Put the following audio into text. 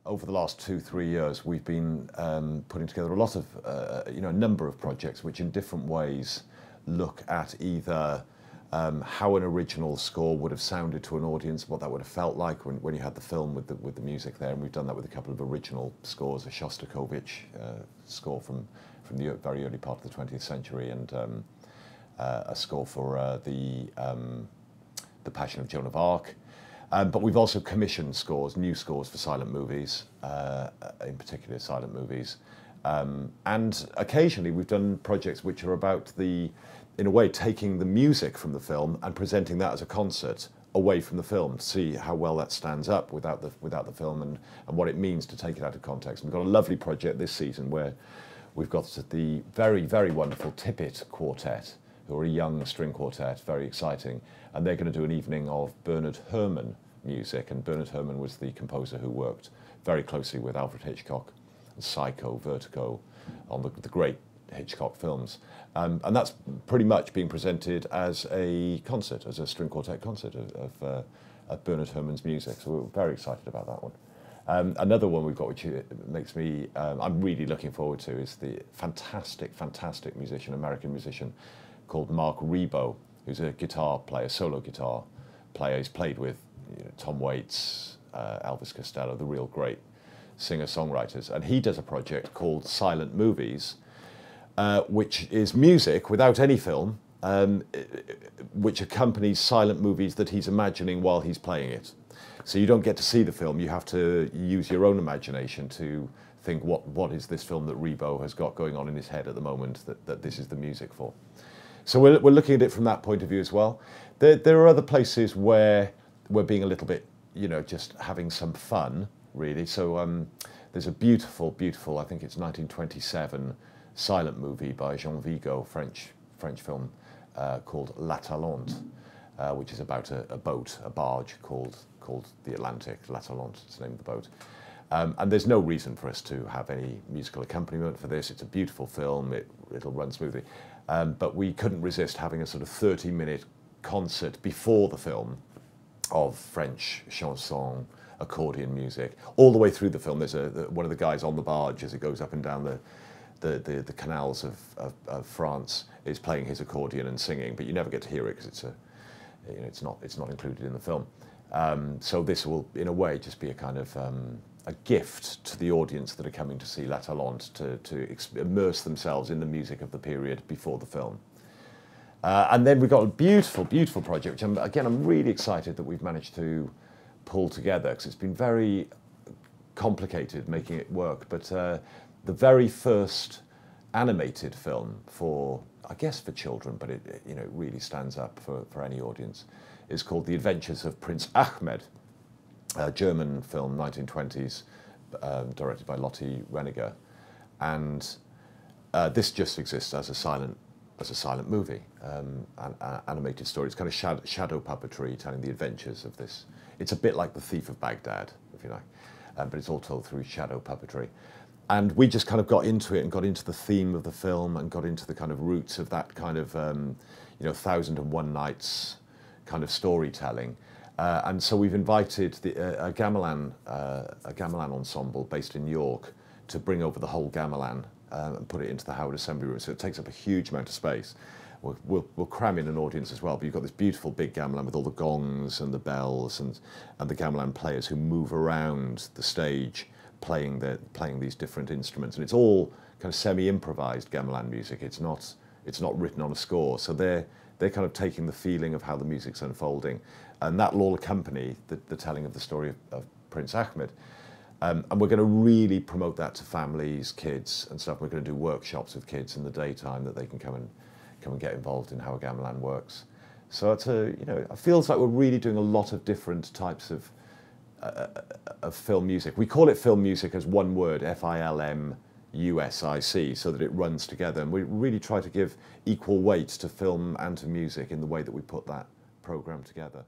over the last 2-3 years, we've been putting together a lot of, a number of projects which in different ways look at either how an original score would have sounded to an audience, what that would have felt like when you had the film with the music there. And we've done that with a couple of original scores, a Shostakovich score from the very early part of the 20th century, and a score for the Passion of Joan of Arc. But we've also commissioned scores, new scores for silent movies, in particular silent movies. And occasionally we've done projects which are about in a way, taking the music from the film and presenting that as a concert away from the film to see how well that stands up without the film and what it means to take it out of context. And we've got a lovely project this season where we've got the very, very wonderful Tippett Quartet, who are a young string quartet, very exciting, and they're going to do an evening of Bernard Herrmann music, and Bernard Herrmann was the composer who worked very closely with Alfred Hitchcock and Psycho, Vertigo, on the great Hitchcock films. And that's pretty much being presented as a concert, as a string quartet concert of Bernard Herrmann's music, so we're very excited about that one. Another one we've got which makes me, I'm really looking forward to, is the fantastic, fantastic musician, American musician, called Mark Ribot, who's a guitar player, solo guitar player. He's played with Tom Waits, Elvis Costello, the real great singer-songwriters. And he does a project called Silent Movies, which is music without any film, which accompanies silent movies that he's imagining while he's playing it. So you don't get to see the film, you have to use your own imagination to think what is this film that Ribot has got going on in his head at the moment that this is the music for. So we're looking at it from that point of view as well. There are other places where we're being a little bit, just having some fun, really. So there's a beautiful, beautiful, I think it's 1927, silent movie by Jean Vigo, French film, called La Talente, which is about a boat, a barge called the Atlantic. La Talente is the name of the boat. And there's no reason for us to have any musical accompaniment for this. It's a beautiful film, it'll run smoothly. But we couldn't resist having a sort of 30-minute concert before the film of French chanson, accordion music. All the way through the film, there's one of the guys on the barge as it goes up and down the canals of France is playing his accordion and singing, but you never get to hear it because it's not included in the film. So this will, in a way, just be a kind of a gift to the audience that are coming to see La Talente to immerse themselves in the music of the period before the film. And then we've got a beautiful, beautiful project, which I'm really excited that we've managed to pull together, because it's been very complicated making it work. But the very first animated film for, I guess, for children, but it really stands up for any audience, is called The Adventures of Prince Ahmed, a German film, 1920s, directed by Lotte Reniger, and this just exists as a silent movie, an animated story. It's kind of shadow puppetry, telling the adventures of this. It's a bit like The Thief of Baghdad, if you like, but it's all told through shadow puppetry. And we just kind of got into it and got into the theme of the film and got into the kind of roots of that kind of, 1001 Nights kind of storytelling. And so we've invited a gamelan ensemble based in York to bring over the whole gamelan and put it into the Howard Assembly Room. So it takes up a huge amount of space. We'll cram in an audience as well, but you've got this beautiful big gamelan with all the gongs and the bells and the gamelan players who move around the stage playing these different instruments. And it's all kind of semi-improvised gamelan music. It's not written on a score. So they're kind of taking the feeling of how the music's unfolding. And that will all accompany the telling of the story of Prince Ahmed. And we're going to really promote that to families, kids and stuff. We're going to do workshops with kids in the daytime that they can come and get involved in how a gamelan works. So it's it feels like we're really doing a lot of different types of film music. We call it film music as one word, FILMusic, so that it runs together. And we really try to give equal weight to film and to music in the way that we put that program together.